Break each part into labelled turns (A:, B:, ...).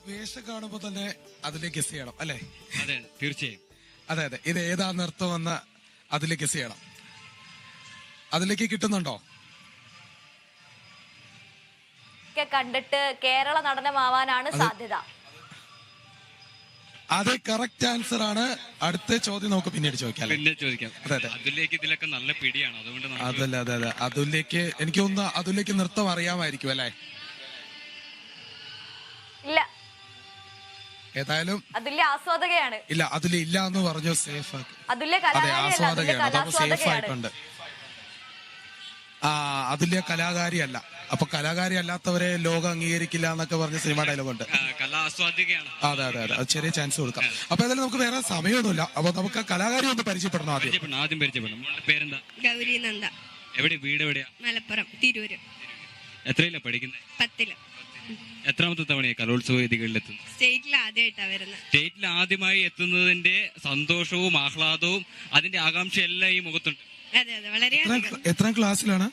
A: വേഷം കാണുമ്പോ തന്നെ അതിലേക്ക് ഗസ് ചെയ്യണം അല്ലെ?
B: അതെ തീർച്ചയായും.
A: അതെ അതെ, ഇത് ഏതാ നൃത്തമെന്ന് അതിലേക്ക് ഗസ് ചെയ്യണം. അതിലേക്ക് കിട്ടുന്നുണ്ടോ?
C: കണ്ടിട്ട് കേരള നടനമാവാനാണ് സാധ്യത.
A: അത് കറക്റ്റ് ആൻസർ ആണ്. അടുത്ത ചോദ്യം നമുക്ക് പിന്നീട് ചോദിക്കാം.
B: പിന്നെ ചോദിക്കാം.
A: അതെ അതെ,
B: അതിലേക്ക് ഇതിലൊക്കെ നല്ല പിടിയാണ്, അതുകൊണ്ട്
A: അതല്ല അതെ അതെ, അതിലേക്ക് എനിക്ക് തോന്നുന്നു അതിലേക്ക് നൃത്തം അറിയാമായിരിക്കും അല്ലെ?
C: ഇല്ല,
A: ഏതായാലും
C: അതുല്യ ആസ്വാദകയാണ്.
A: ഇല്ല, അതിലില്ല എന്ന് പറഞ്ഞു. സേഫ് ആക്കി.
C: അതുല്യ
A: അതെ, ആസ്വാദകയാണ്. അപ്പൊ സേഫ് ആയിട്ടുണ്ട്. അതുല്യ കലാകാരിയല്ല. അപ്പൊ കലാകാരി അല്ലാത്തവരെ ലോകം അംഗീകരിക്കില്ല എന്നൊക്കെ പറഞ്ഞ സിനിമ ഡയലോഗ് ഉണ്ട്. അതെ അതെ അതെ, അത് ചെറിയ ചാൻസ് കൊടുക്കാം. അപ്പൊ ഏതായാലും നമുക്ക് വേറെ സമയമൊന്നുമില്ല. അപ്പൊ നമുക്ക് കലാകാരി ഒന്ന് പരിചയപ്പെടണം.
B: ആദ്യം പരിചയപ്പെടണം. പേരെന്താ?
D: ഗൗരി നന്ദ.
B: എവിടെ വീട്? എവിടെയാ?
D: മലപ്പുറം തിരൂര്.
B: എത്രയിലാ പഠിക്കുന്നത്?
D: 10ല്.
B: എത്രാമത്തെ തവണയാണ് കലോത്സവ വേദികളിൽ എത്തുന്നത്?
D: സ്റ്റേറ്റിൽ ആദ്യമായിട്ടാ വരുന്നത്.
B: സ്റ്റേറ്റിൽ ആദ്യമായി എത്തുന്നതിന്റെ സന്തോഷവും ആഹ്ലാദവും അതിന്റെ ആകാംക്ഷ എല്ലാം ഈ മുഖത്തുണ്ട്.
D: അതെ അതെ, വളരെ
A: എത്രാം ക്ലാസ്സിലാണ്?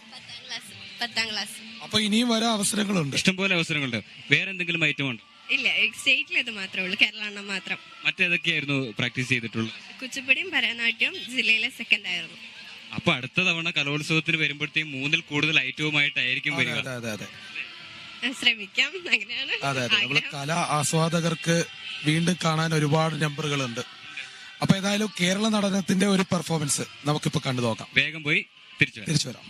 D: 10ാം ക്ലാസ്.
A: അപ്പൊ ഇനിയും വരാൻ അവസരങ്ങളുണ്ട്,
B: ഇഷ്ടംപോലെ അവസരങ്ങളുണ്ട്. വേറെ എന്തെങ്കിലും ഐറ്റം ഉണ്ടോ?
D: ഇല്ല, സ്റ്റേറ്റിൽ ഇത് മാത്രമേ ഉള്ളൂ, കേരള മാത്രം.
B: മറ്റേതൊക്കെയായിരുന്നു പ്രാക്ടീസ് ചെയ്തിട്ടുള്ളത്?
D: കുച്ചിപ്പുടിയും ഭരതനാട്യവും ജില്ലയിലെ 2nd ആയിരുന്നു.
B: അപ്പൊ അടുത്ത തവണ കലോത്സവത്തിന് വരുമ്പോഴത്തേക്കും 3ൽ കൂടുതൽ ഐറ്റവുമായിട്ടായിരിക്കും വരിക.
A: അതെ അതെ
D: ശ്രമിക്കാം, അങ്ങനെയാണ്.
A: അതെ അതെ, നമ്മള് കലാ ആസ്വാദകർക്ക് വീണ്ടും കാണാൻ ഒരുപാട് നമ്പറുകളുണ്ട്. അപ്പൊ ഏതായാലും കേരള നടനത്തിന്റെ ഒരു പെർഫോമൻസ് നമുക്കിപ്പോ കണ്ടു നോക്കാം.
B: വേഗം പോയി തിരിച്ചു
A: വരാം.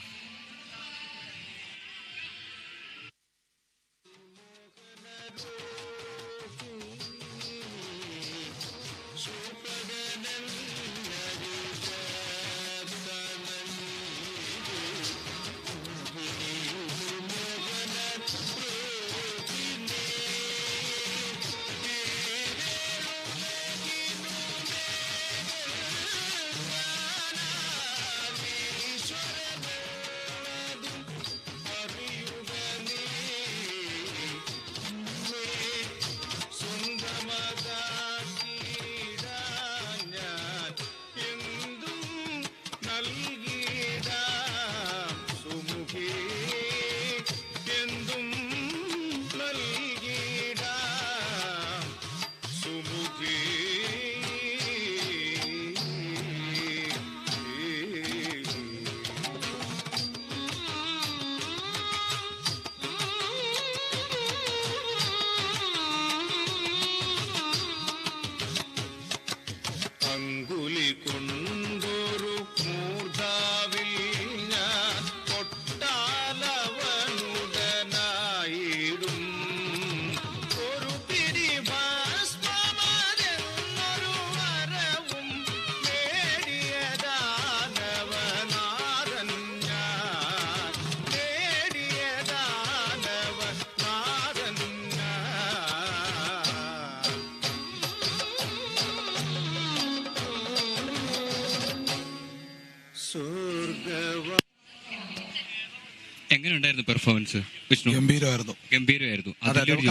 B: എങ്ങനെയുണ്ടായിരുന്നു പെർഫോമൻസ് വിഷ്ണു?
A: ഗംഭീരമായിരുന്നു.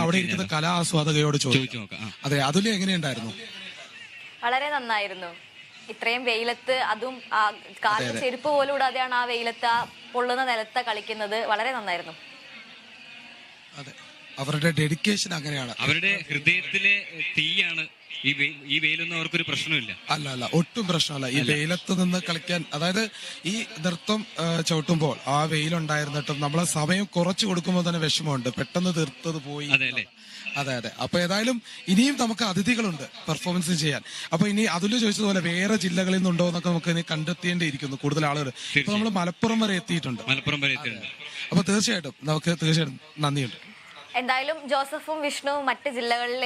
A: അവിടെ ഇരിക്കുന്ന കലാ ആസ്വാദകയോട് ചോദിച്ചു നോക്കാം. അതെ, അതുല്യ എങ്ങനെയുണ്ടായിരുന്നു?
C: വളരെ നന്നായിരുന്നു. ഇത്രയും വെയിലത്ത്, അതും കാലിന് ചെരുപ്പ് പോലും ഇടാതെയാണ് ആ വെയിലത്ത്, ആ പൊള്ളുന്ന നിലത്ത് കളിക്കുന്നത്. വളരെ നന്നായിരുന്നു.
A: അതെ, അവരുടെ ഡെഡിക്കേഷൻ അങ്ങനെയാണ്.
B: അവരുടെ ഹൃദയത്തിലെ തീയാണ് ഈ വെയിലൊന്നും അവർക്കൊരു പ്രശ്നമില്ല.
A: അല്ല, ഒട്ടും പ്രശ്നമല്ല. ഈ വെയിലത്ത് നിന്ന് കളിക്കാൻ, അതായത് ഈ നൃത്തം ചവിട്ടുമ്പോൾ ആ വെയിലുണ്ടായിരുന്നിട്ടും നമ്മളെ സമയം കുറച്ചു കൊടുക്കുമ്പോൾ തന്നെ വിഷമമുണ്ട്. പെട്ടെന്ന് തീർത്തത് പോയി. അതെ അതെ. അപ്പൊ ഏതായാലും ഇനിയും നമുക്ക് അതിഥികളുണ്ട് പെർഫോമൻസ് ചെയ്യാൻ. അപ്പൊ ഇനി അതില് ചോദിച്ചതുപോലെ വേറെ ജില്ലകളിൽ നിന്നുണ്ടോ എന്നൊക്കെ നമുക്ക് ഇനി കണ്ടെത്തേണ്ടിയിരിക്കുന്നു. കൂടുതൽ ആളുകൾ ഇപ്പൊ നമ്മൾ മലപ്പുറം വരെ എത്തിയിട്ടുണ്ട്. അപ്പൊ തീർച്ചയായിട്ടും നന്ദിയുണ്ട്.
C: എന്തായാലും ജോസഫും വിഷ്ണുവും മറ്റ് ജില്ലകളിലെ